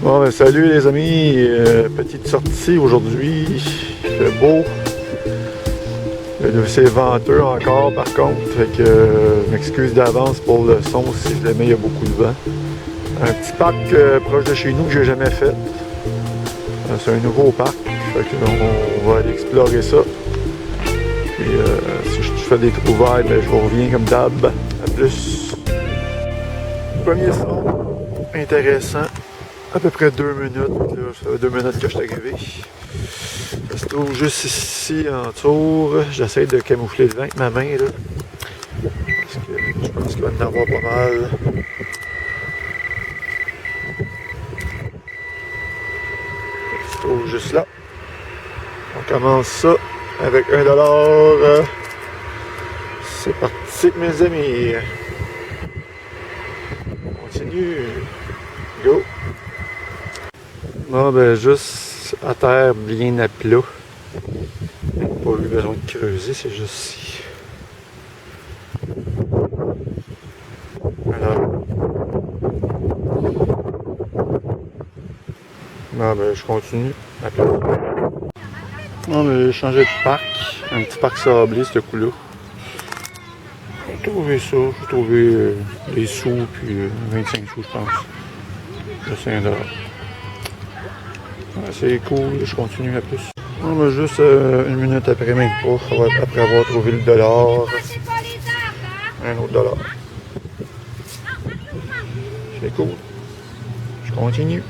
Bon, ben, salut les amis, petite sortie aujourd'hui, il fait beau, c'est venteux encore par contre, fait que je m'excuse d'avance pour le son si jamais il y a beaucoup de vent. Un petit parc proche de chez nous que j'ai jamais fait, c'est un nouveau parc, fait que on va aller explorer ça. Puis si je fais des trouvailles, ben, je vous reviens comme d'hab, à plus. Premier son, intéressant. À peu près 2 minutes, là, ça fait 2 minutes que je suis arrivé. Ça se trouve juste ici en tour. J'essaie de camoufler le vent avec ma main là. Parce que je pense qu'il va en avoir pas mal. Ça se trouve juste là. On commence ça avec 1$. C'est parti mes amis. On continue. Go! Bon, ben, juste à terre, bien à plat. Pas eu besoin de creuser, c'est juste ici. Alors. Bon, ben, je continue à plat. Bon, ben, j'ai changé de parc. Un petit parc sablé, ce coup-là. J'ai trouvé ça. J'ai trouvé des sous, puis 25 sous, je pense. C'est $5. C'est cool, je continue à plus. On va juste 1 minute après, même pas, après avoir trouvé le dollar. Un autre dollar. C'est cool. Je continue.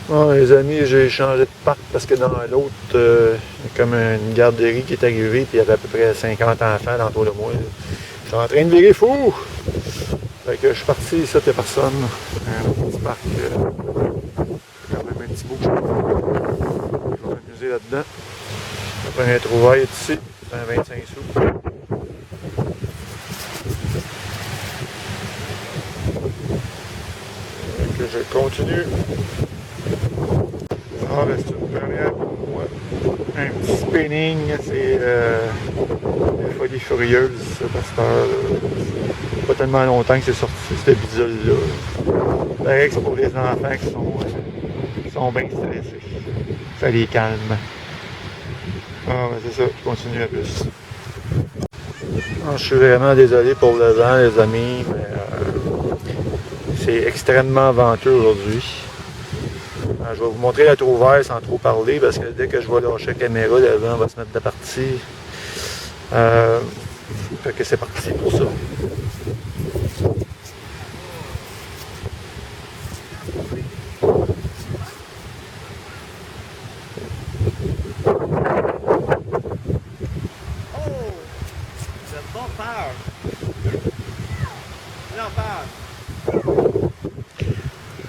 Bon, les amis, j'ai changé de parc parce que dans l'autre, il y a comme une garderie qui est arrivée, puis il y avait à peu près 50 enfants autour de moi. Je suis en train de virer fou! Fait que je suis parti, ici, il n'y a personne. Un petit parc, quand même un petit bout que je vais m'amuser là-dedans. Après un trouvaille ici, c'est un 25 sous. Fait que je continue. Ah, ben c'est une première pour moi. Un petit spinning, c'est la folie furieuse, parce que pas tellement longtemps que c'est sorti, cette bidule-là. Pareil que c'est pour les enfants qui sont bien stressés. Ça les calme. Ah, ben c'est ça, je continue à plus. Ah, je suis vraiment désolé pour le vent, les amis, mais c'est extrêmement venteux aujourd'hui. Je vais vous montrer la trouvaille sans trop parler parce que dès que je vais lâcher la caméra, le vent va se mettre de partie. Fait que c'est parti pour ça.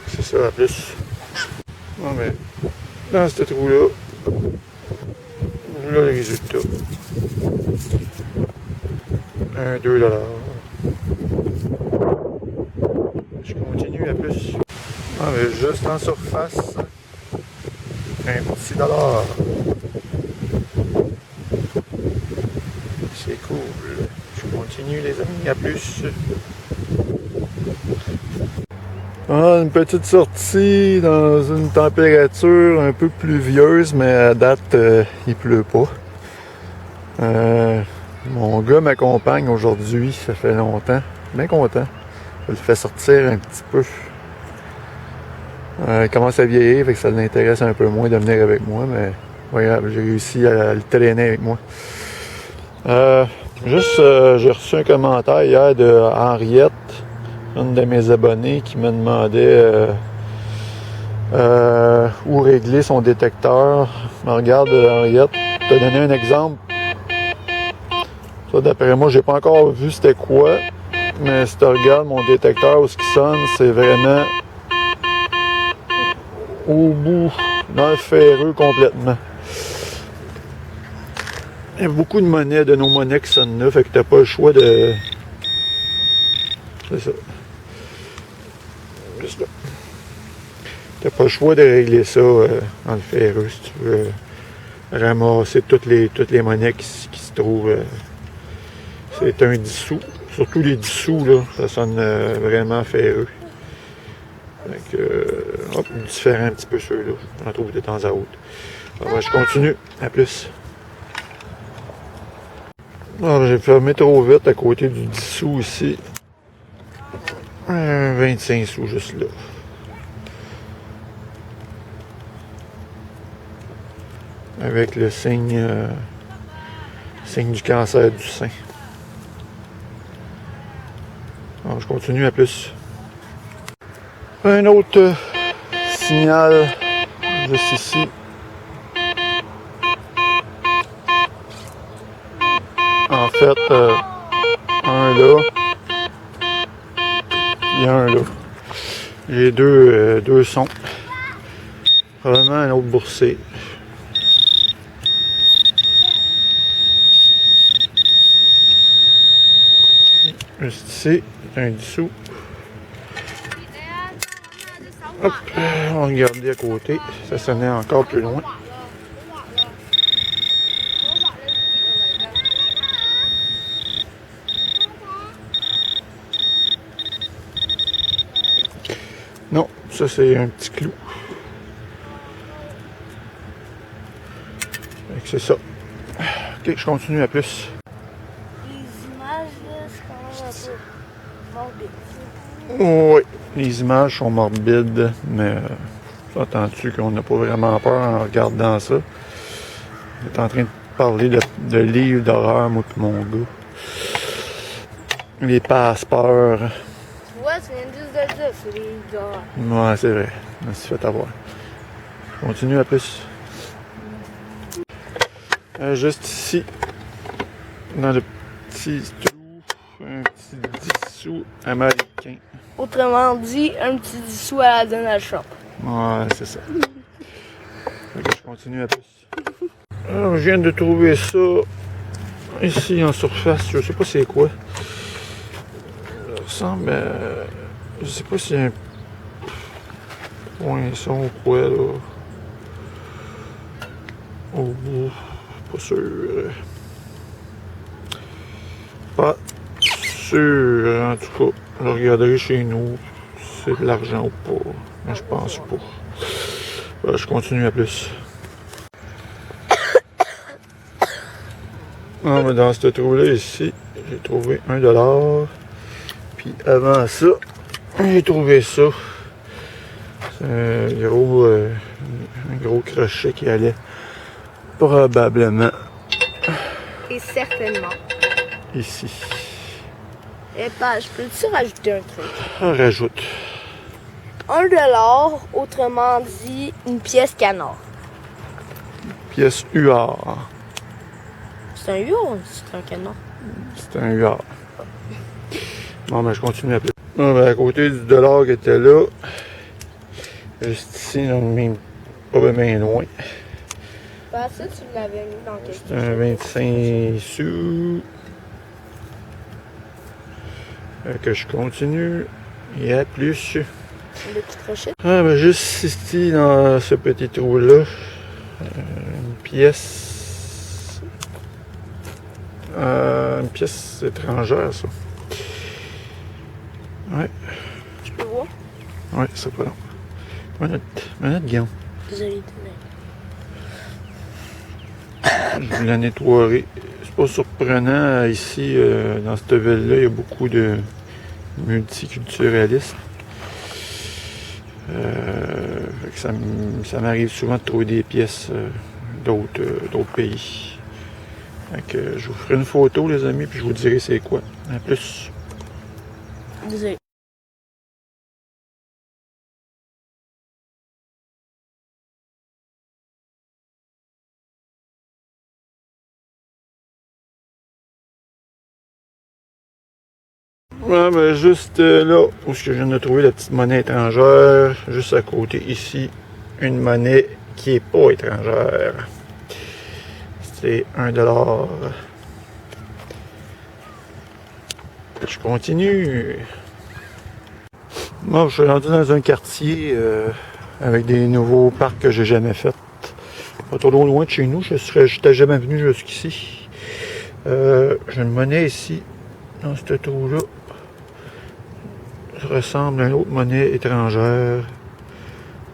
C'est ça, en plus. Non, mais dans ce trou-là, voilà le résultat. 2$. Je continue à plus. Ah, mais juste en surface, un petit dollar. C'est cool. Je continue les amis, à plus. Ah, une petite sortie dans une température un peu pluvieuse, mais à date, il pleut pas. Mon gars m'accompagne aujourd'hui, ça fait longtemps. Bien content. Je le fais sortir un petit peu. Il commence à vieillir, fait que ça l'intéresse un peu moins de venir avec moi, mais regarde, j'ai réussi à le traîner avec moi. J'ai reçu un commentaire hier de Henriette, une de mes abonnées, qui me demandait où régler son détecteur. Regarde, Henriette, je te donner un exemple. Ça, d'après moi, j'ai pas encore vu c'était quoi, mais si tu regardes mon détecteur où ce qui sonne, c'est vraiment au bout, dans le ferreux complètement. Il y a beaucoup de monnaies, de nos monnaies qui sonnent là, fait que t'as pas le choix de... C'est ça. Juste là. T'as pas le choix de régler ça dans le ferreux si tu veux ramasser toutes les monnaies qui se trouvent. C'est un 10 sous. Surtout les 10 sous, là, ça sonne vraiment ferreux. Donc, hop, différent un petit peu ceux-là. On en trouve de temps à autre. Alors, je continue. À plus. Alors, j'ai fermé trop vite à côté du 10 sous ici. 25 sous juste là. Avec le signe du cancer du sein. Alors, je continue, à plus. Un autre signal juste ici. En fait, un là et un là. J'ai deux sons. Probablement un autre boursier. Juste ici, un 10 sous. Hop, on va regarder à côté. Ça sonnait encore plus loin. Non, ça c'est un petit clou. C'est ça. Ok, je continue, à plus. Les images, c'est quand même un peu morbide. Oui, les images sont morbides, mais entends-tu qu'on n'a pas vraiment peur en regardant ça? On est en train de parler de livres d'horreur, moi et mon gars. Les passeports. Tu vois, c'est l'indice de ça, c'est les d'horreur. Ouais, c'est vrai. Je me suis fait avoir. Je continue, à plus. Juste ici, dans le petit trou, un petit 10 sous américain. Autrement dit, un petit 10 sous à la Donald Trump. Ouais, c'est ça. Ok, je continue, à plus. Alors, je viens de trouver ça ici en surface. Je sais pas c'est quoi. Ça ressemble à... Je sais pas si c'est un poinçon ou quoi, là. Au bout. Pas sûr. Pas sûr, en tout cas. Je regarderai chez nous si c'est de l'argent ou pas. Mais je pense pas. Je continue, à plus. Ah, mais dans ce trou-là, ici, j'ai trouvé $1. Puis avant ça, j'ai trouvé ça. C'est un gros crochet qui allait probablement Et certainement. ici. Et pas, je peux-tu rajouter un truc? On rajoute. $1, autrement dit, une pièce canard. Pièce UR. C'est un euro ou c'est un canard? C'est un UR. Bon, ben, je continue à plus. Ah, ben, à côté du dollar qui était là, juste ici, même pas bien loin. Bah, ça, tu l'avais mis dans quelque C'est un 25 sous. Que je continue. Et à plus. Le petit crochet. Ah, ben, juste ici, dans ce petit trou-là, une pièce. Une pièce étrangère, ça. Ouais. Tu peux voir? Ouais, c'est pas long. Manette Guillaume. Désolé, Je vais la nettoyer. C'est pas surprenant, ici, dans cette ville-là, il y a beaucoup de multiculturalistes. Fait que ça m'arrive souvent de trouver des pièces d'autres pays. Fait que je vous ferai une photo, les amis, puis je vous dirai c'est quoi. À plus. désolé. Ouais, ben juste là où je viens de trouver la petite monnaie étrangère, juste à côté ici, une monnaie qui est pas étrangère. C'est $1. Je continue. Moi, je suis rendu dans un quartier avec des nouveaux parcs que j'ai jamais fait. Pas trop loin de chez nous, j'étais jamais venu jusqu'ici. J'ai une monnaie ici, dans ce trou-là. Ça ressemble à une autre monnaie étrangère.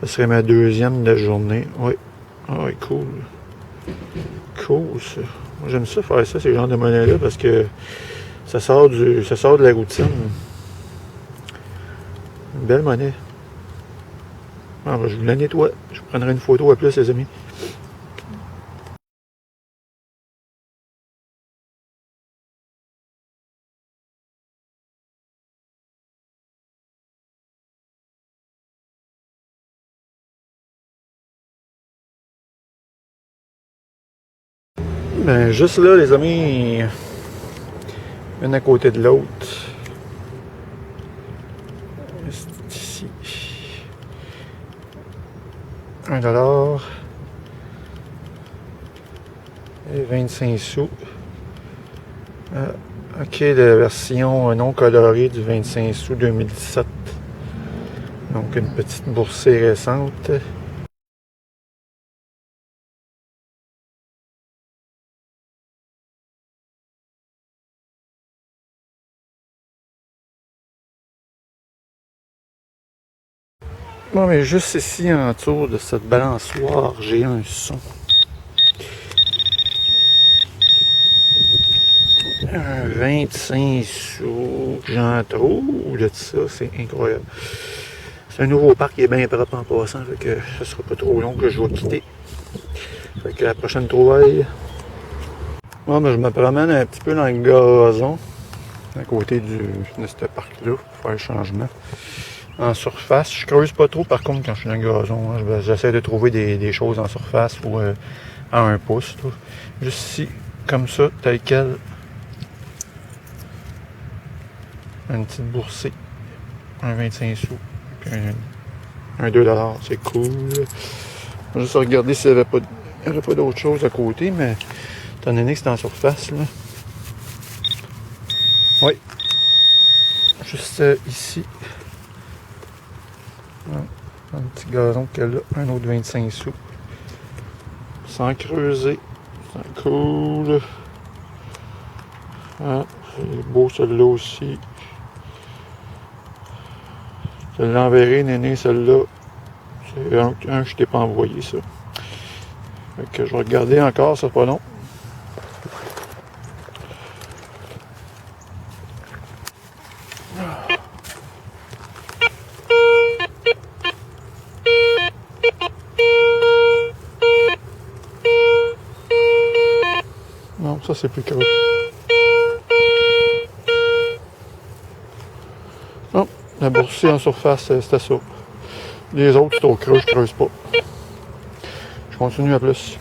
Ce serait ma deuxième de la journée. Oui. Ah oui, cool. Cool, ça. Moi, j'aime ça, faire ça, ces genres de monnaies-là, parce que ça sort de la routine. Une belle monnaie. Ah, ben, je vous la nettoie. Je prendrai une photo à plus, les amis. Ben, juste là, les amis, une à côté de l'autre. C'est ici. 1$ et 25 sous. Ok, la version non colorée du 25 sous 2017. Donc une petite boursée récente. Bon, mais juste ici, en dessous de cette balançoire, j'ai un son. Un 25 sous. J'en trouve de ça, c'est incroyable. C'est un nouveau parc qui est bien propre en passant, fait que ce sera pas trop long que je vais quitter. Fait que la prochaine trouvaille. Bon, ben, je me promène un petit peu dans le gazon, à côté de ce parc-là, pour faire le changement. En surface, je creuse pas trop par contre quand je suis dans le gazon. Hein. J'essaie de trouver des choses en surface ou à 1 pouce. Là. Juste ici, comme ça, tel quel. Une petite boursée. Un 25 sous. Puis un 2$. C'est cool. Je vais juste regarder s'il n'y avait pas d'autre chose à côté, mais étant donné que c'est en surface, là. Oui. Juste ici. Un petit gazon qu'elle a, un autre 25 sous. Sans creuser. C'est cool. Ah, c'est beau celui-là aussi. Je l'enverrai, Néné, celle-là. C'est un que je t'ai pas envoyé, ça. Fait que je vais regarder encore, c'est pas long. Non, ça c'est plus creux. Non, la boursée en surface, c'était ça. Les autres, c'est au creux, je creuse pas. Je continue à plus.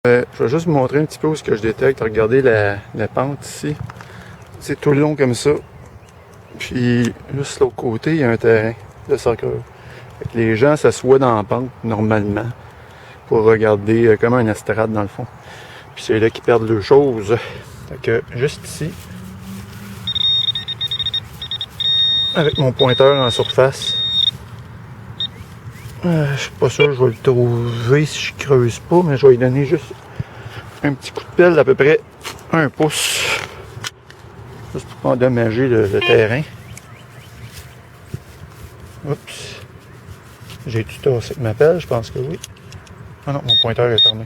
Je vais juste vous montrer un petit peu où ce que je détecte. Regardez la pente ici. C'est tout le long comme ça. Puis juste l'autre côté, il y a un terrain de soccer. Fait que les gens s'assoient dans la pente normalement pour regarder comme un estrade dans le fond. Puis c'est là qu'ils perdent leurs choses. Fait que juste ici, avec mon pointeur en surface, je suis pas sûr que je vais le trouver si je creuse pas, mais je vais lui donner juste un petit coup de pelle d'à peu près 1 pouce. Juste pour pas endommager le terrain. Oups. J'ai-tu tassé avec ma pelle? Je pense que oui. Ah non, mon pointeur est fermé.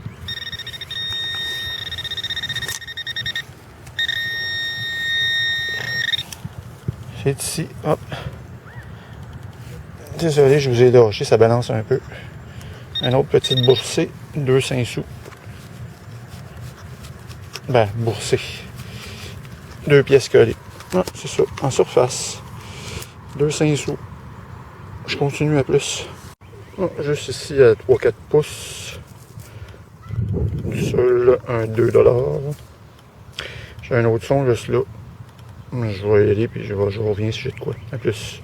C'est ici. Hop. Désolé, je vous ai lâché, ça balance un peu. Un autre petite boursée, 2,5 sous. Ben, boursée. 2 pièces collées. Ah, c'est ça, en surface. 2,5 sous. Je continue à plus. Ah, juste ici à 3-4 pouces. Du sol, un 2$. J'ai un autre son juste là. Je vais y aller puis je reviens si j'ai de quoi. À plus.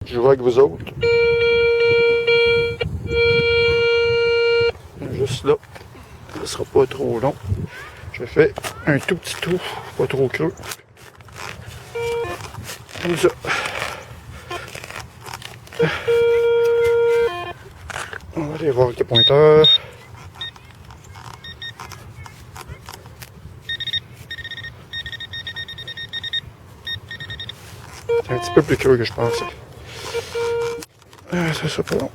Je vois avec vous autres. Juste là. Ça sera pas trop long. Je fais un tout petit trou, pas trop creux. Comme ça. On va aller voir avec le pointeur. C'est un petit peu plus creux que je pensais. Ça sera pas long.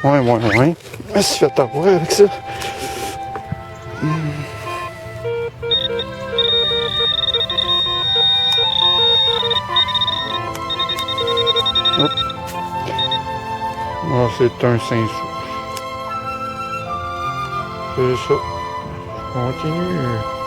Ouais. Ah, si fait avoir avec ça. Hop. Ah, c'est un 5 sous. C'est ça. Je continue.